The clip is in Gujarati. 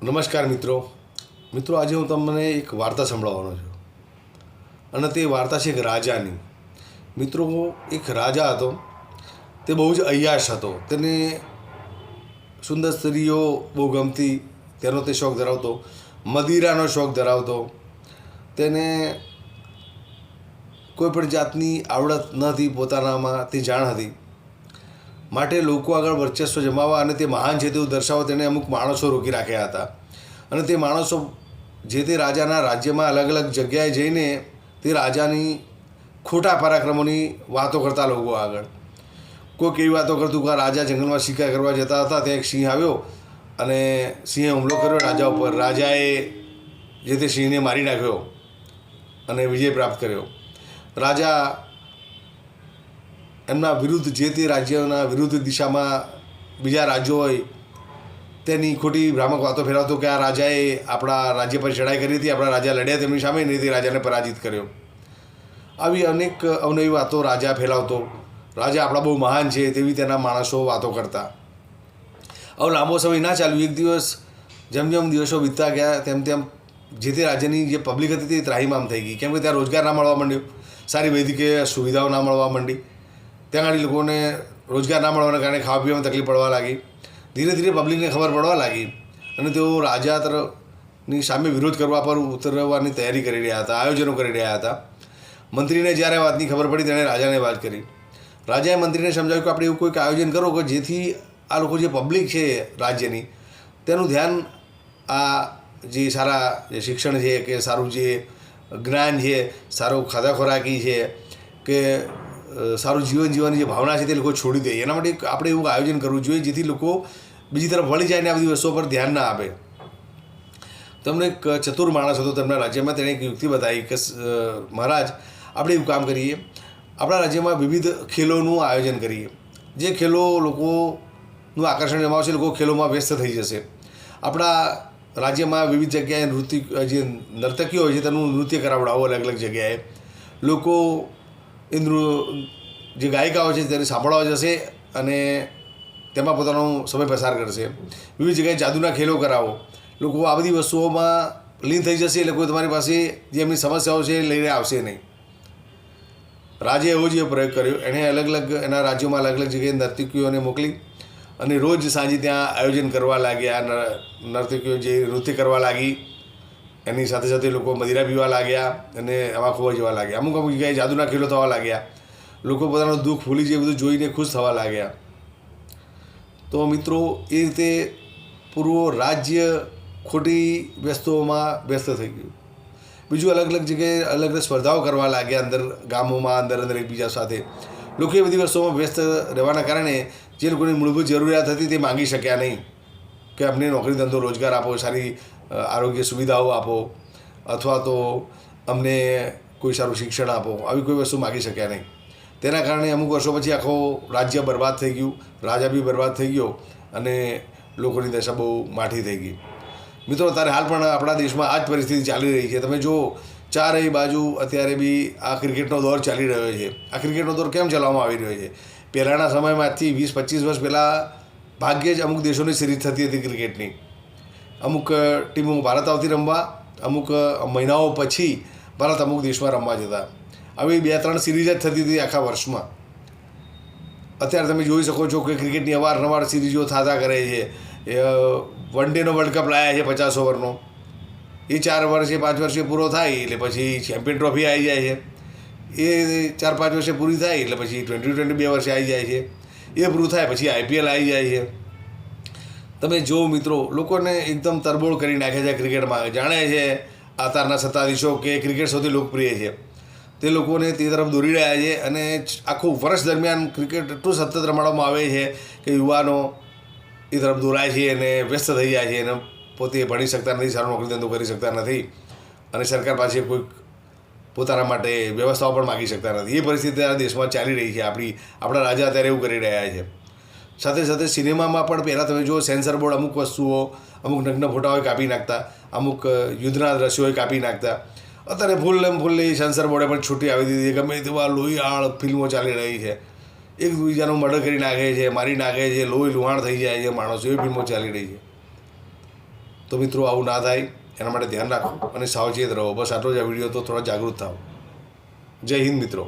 નમસ્કાર મિત્રો આજે હું તમને એક વાર્તા સંભળાવવાનો છું અને તે વાર્તા છે એક રાજાની. મિત્રો, એક રાજા હતો. તે બહુ જ અય્યાશ હતો. તેને સુંદર સ્ત્રીઓ બહુ ગમતી, તેનો તે શોખ ધરાવતો, મદિરાનો શોખ ધરાવતો. તેને કોઈ પણ જાતની આવડત ન હતી, પોતાનામાં તે જાણ હતી. માટે લોકો આગળ વર્ચસ્વ જમાવવા અને તે મહાન છે તેવું દર્શાવવા તેણે અમુક માણસો રોકી રાખ્યા હતા. અને તે માણસો જે તે રાજાના રાજ્યમાં અલગ અલગ જગ્યાએ જઈને તે રાજાની ખોટા પરાક્રમોની વાતો કરતા લોકો આગળ. કોઈક એવી વાતો કરતું કે રાજા જંગલમાં શિકાર કરવા જતા હતા, ત્યાં એક સિંહ આવ્યો અને સિંહે હુમલો કર્યો રાજા ઉપર. રાજાએ જે તે સિંહને મારી નાખ્યો અને વિજય પ્રાપ્ત કર્યો. રાજા એમના વિરુદ્ધ, જે તે રાજ્યના વિરુદ્ધ દિશામાં બીજા રાજ્યો હોય તેની ખોટી ભ્રામક વાતો ફેરવતો કે આ રાજાએ આપણા રાજ્ય પર ચડાઈ કરી હતી, આપણા રાજા લડ્યા તેમની સામે ને તે રાજાને પરાજિત કર્યો. આવી અનેક અવનવી વાતો રાજા ફેલાવતો. રાજા આપણા બહુ મહાન છે તેવી તેના માણસો વાતો કરતા. હવે લાંબો સમય ના ચાલ્યું. એક દિવસ જેમ જેમ દિવસો વીતતા ગયા તેમ તેમ જે તે રાજ્યની જે પબ્લિક હતી તે ત્રાહિમામ થઈ ગઈ. કેમ કે ત્યાં રોજગાર ના મળવા માંડ્યો, સારી વૈદ્યકીય સુવિધાઓ ના મળવા માંડી. ત્યાં આગળ લોકોને રોજગાર ના મળવાના કારણે ખાવા પીવામાં તકલીફ પડવા લાગી. ધીરે ધીરે પબ્લિકને ખબર પડવા લાગી અને તેઓ રાજા તરફની સામે વિરોધ કરવા પર ઉતરવાની તૈયારી કરી રહ્યા હતા, આયોજનો કરી રહ્યા હતા. મંત્રીને જ્યારે વાતની ખબર પડી તેણે રાજાને વાત કરી. રાજાએ મંત્રીને સમજાવ્યું કે આપણે એવું કોઈક આયોજન કરો કે જેથી આ લોકો જે પબ્લિક છે રાજ્યની તેનું ધ્યાન આ જે સારા જે શિક્ષણ છે કે સારું જે જ્ઞાન છે, સારું ખાધા ખોરાકી છે કે સારું જીવન જીવવાની જે ભાવના છે તે લોકો છોડી દે. એના માટે આપણે એવું આયોજન કરવું જોઈએ જેથી લોકો બીજી તરફ વળી જાય ને આ બધી વસ્તુઓ પર ધ્યાન ના આપે. તમને એક ચતુર માણસ હતો તેમના રાજ્યમાં. તેણે એક યુક્તિ બતાવી કે મહારાજ, આપણે એવું કામ કરીએ, આપણા રાજ્યમાં વિવિધ ખેલોનું આયોજન કરીએ. જે ખેલો લોકોનું આકર્ષણ જમાવશે, લોકો ખેલોમાં વ્યસ્ત થઈ જશે. આપણા રાજ્યમાં વિવિધ જગ્યાએ જે નર્તકીઓ હોય છે તેનું નૃત્ય કરાવડાવો અલગ અલગ જગ્યાએ. લોકો એ જે ગાયિકાઓ છે તેને સાંભળવા જશે અને તેમાં પોતાનો સમય પસાર કરશે. વિવિધ જગ્યાએ જાદુના ખેલો કરાવો. લોકો આ બધી વસ્તુઓમાં લીન થઈ જશે એટલે કોઈ તમારી પાસે જે એમની સમસ્યાઓ છે એ લઈને આવશે નહીં. રાજે એવો જ પ્રયોગ કર્યો. એણે અલગ અલગ એના રાજ્યોમાં અલગ અલગ જગ્યાએ નર્તકીઓને મોકલી અને રોજ સાંજે ત્યાં આયોજન કરવા લાગ્યા. નર્તકીઓ જે નૃત્ય કરવા લાગી એની સાથે સાથે લોકો મદિરા પીવા લાગ્યા અને એમાં ખોવા જવા લાગ્યા. અમુક જગ્યાએ જાદુના ખેલો થવા લાગ્યા. લોકો પોતાનું દુઃખ ભૂલી જાય બધું જોઈને ખુશ થવા લાગ્યા. તો મિત્રો, એ રીતે પૂરું રાજ્ય ખોટી વસ્તુઓમાં વ્યસ્ત થઈ ગયું. બીજું અલગ અલગ જગ્યાએ અલગ અલગ સ્પર્ધાઓ કરવા લાગ્યા અંદર ગામોમાં, અંદર એકબીજા સાથે. લોકો એ બધી વસ્તુઓમાં વ્યસ્ત રહેવાના કારણે જે લોકોની મૂળભૂત જરૂરિયાત હતી તે માંગી શક્યા નહીં કે અમને નોકરી ધંધો રોજગાર આપો, સારી આરોગ્ય સુવિધાઓ આપો, અથવા તો અમને કોઈ સારું શિક્ષણ આપો. આવી કોઈ વસ્તુ માગી શક્યા નહીં. તેના કારણે અમુક વર્ષો પછી આખો રાજ્ય બરબાદ થઈ ગયું, રાજા બી બરબાદ થઈ ગયો અને લોકોની દશા બહુ માઠી થઈ ગઈ. મિત્રો, અત્યારે હાલ પણ આપણા દેશમાં આ જ પરિસ્થિતિ ચાલી રહી છે. તમે જુઓ, ચારેય બાજુ અત્યારે બી આ ક્રિકેટનો દોર ચાલી રહ્યો છે. આ ક્રિકેટનો દોર કેમ ચલાવવામાં આવી રહ્યો છે? પહેલાંના સમયમાં આજથી 20-25 વર્ષ પહેલાં ભાગ્યે જ અમુક દેશોની સિરીઝ થતી હતી ક્રિકેટની. અમુક ટીમો ભારત આવતી રમવા, અમુક મહિનાઓ પછી ભારત અમુક દેશમાં રમવા જતા. આવી 2-3 સિરીઝ જ થતી હતી આખા વર્ષમાં. અત્યારે તમે જોઈ શકો છો કે ક્રિકેટની અવારનવાર સિરીઝો થતા કરે છે. વન ડેનો વર્લ્ડ કપ લાવ્યા છે 50 ઓવરનો. એ 4 વર્ષે 5 વર્ષે પૂરો થાય એટલે પછી ચેમ્પિયન ટ્રોફી આવી જાય છે. એ 4-5 વર્ષે પૂરી થાય એટલે પછી T20 2 વર્ષે આવી જાય છે. એ પૂરું થાય પછી IPL આવી જાય છે. તમે જો મિત્રો, લોકોને એકદમ તરબોળ કરી નાખે છે ક્રિકેટમાં. જાણે છે અત્યારના સત્તાધીશો કે ક્રિકેટ સૌથી લોકપ્રિય છે. તે લોકોને તે તરફ દોરી રહ્યા છે અને આખું વર્ષ દરમિયાન ક્રિકેટ એટલું સતત રમાડવામાં આવે છે કે યુવાનો એ તરફ દોરાય છે અને વ્યસ્ત થઈ જાય છે અને પોતે ભણી શકતા નથી, સારો નોકરી ધંધો કરી શકતા નથી અને સરકાર પાસે કોઈક પોતાના માટે વ્યવસ્થાઓ પણ માગી શકતા નથી. એ પરિસ્થિતિ આ દેશમાં ચાલી રહી છે. આપણા રાજા અત્યારે એવું કરી રહ્યા છે. સાથે સાથે સિનેમામાં પણ પહેલાં તમે જુઓ, સેન્સર બોર્ડ અમુક વસ્તુઓ, અમુક નગ્ન ફોટાઓ કાપી નાખતા, અમુક યુદ્ધના દ્રશ્યો કાપી નાખતા. અત્યારે ફૂલ્લી સેન્સર બોર્ડે પણ છૂટી આવી દીધી. ગમે તેવા લોહીઆળ ફિલ્મો ચાલી રહી છે. એકબીજાનું મર્ડર કરી નાખે છે, મારી નાખે છે, લોહી લુહાણ થઈ જાય છે માણસો. એવી ફિલ્મો ચાલી રહી છે. તો તો મિત્રો આવું ના થાય એના માટે ધ્યાન રાખો અને સાવચેત રહો. બસ આટલો જ આ વિડીયો હતો. થોડા જાગૃત થાઓ. જય હિન્દ મિત્રો.